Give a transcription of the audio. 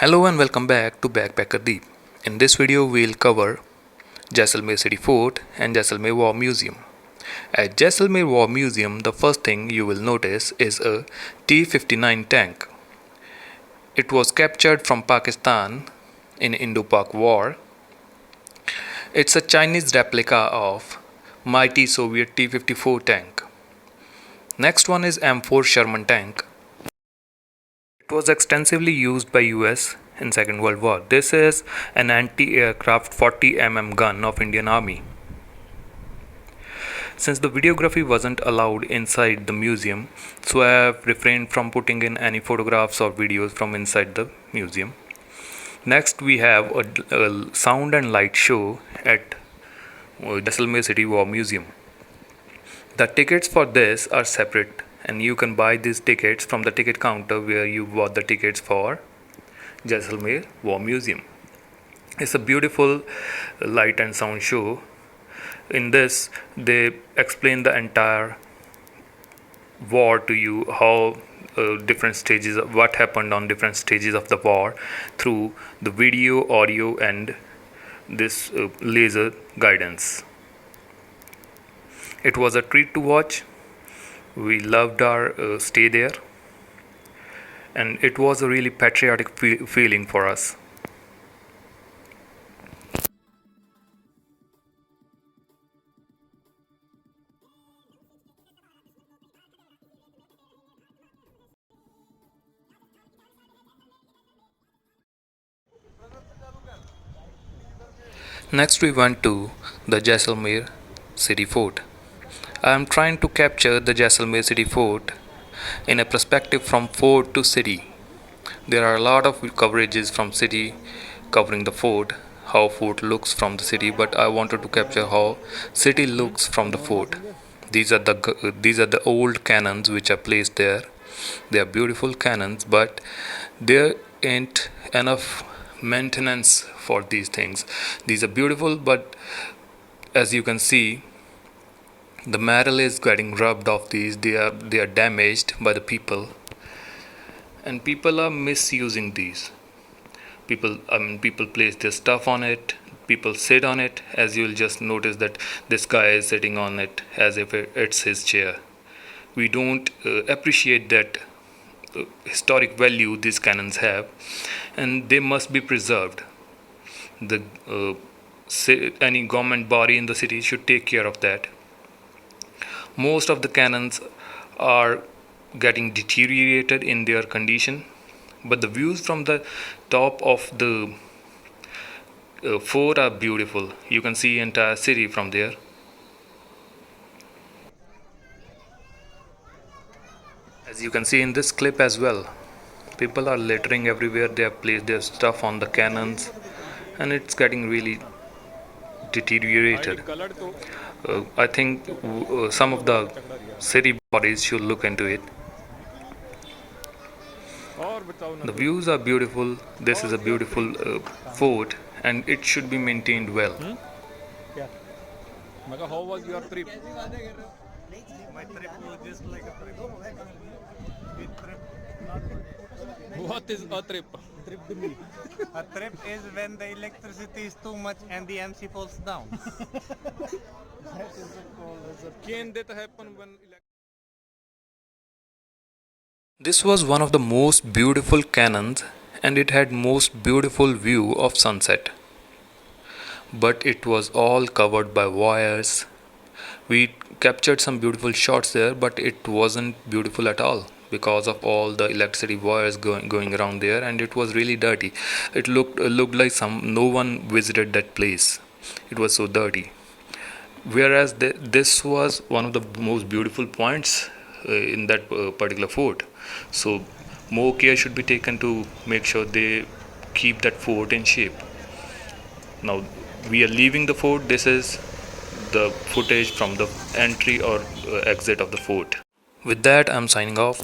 Hello and welcome back to Backpacker Deep. In this video, we'll cover Jaisalmer City Fort and Jaisalmer War Museum. At Jaisalmer War Museum, the first thing you will notice is a T-59 tank. It was captured from Pakistan in Indo-Pak War. It's a Chinese replica of mighty Soviet T-54 tank. Next one is M4 Sherman tank. It was extensively used by US in Second World War. This is an anti-aircraft 40 mm gun of Indian Army. Since the videography wasn't allowed inside the museum, so I have refrained from putting in any photographs or videos from inside the museum. Next we have a sound and light show at Jaisalmer City War Museum. The tickets for this are separate, and you can buy these tickets from the ticket counter where you bought the tickets for Jaisalmer War Museum. It's a beautiful light and sound show. In this, they explain the entire war to you, how different stages, what happened on different stages of the war through the video, audio, and this laser guidance. It was a treat to watch. We loved our stay there, and it was a really patriotic feeling for us. Next we went to the Jaisalmer City Fort. I am trying to capture the Jaisalmer City Fort in a perspective from fort to city. There are a lot of coverages from city covering the fort, how fort looks from the city, but I wanted to capture how city looks from the fort. These are the old cannons which are placed there. They are beautiful cannons, but there ain't enough maintenance for these things. These are beautiful, but as you can see, the metal is getting rubbed off these. They are damaged by the people, and people are misusing these. People place their stuff on it. People sit on it. As you'll just notice that this guy is sitting on it as if it's his chair. We don't appreciate that historic value these cannons have, and they must be preserved. Any government body in the city should take care of that. Most of the cannons are getting deteriorated in their condition, but the views from the top of the fort are beautiful. You can see entire city from there. As you can see in this clip as well, people are littering everywhere. They have placed their stuff on the cannons, and it's getting really deteriorated. I think some of the city bodies should look into it. The views are beautiful. This is a beautiful fort, and it should be maintained well. How was your trip? My trip was just like a trip. What is a trip? Trip to me. A trip is when the electricity is too much and the MC falls down. That is called as a Can that happen when This was one of the most beautiful cannons, and it had most beautiful view of sunset. But it was all covered by wires. We captured some beautiful shots there, but it wasn't beautiful at all because of all the electricity wires going around there, and it was really dirty. It looked like no one visited that place. It was so dirty. Whereas this was one of the most beautiful points in that particular fort. So more care should be taken to make sure they keep that fort in shape. Now we are leaving the fort. This is the footage from the entry or exit of the fort. With that, I'm signing off.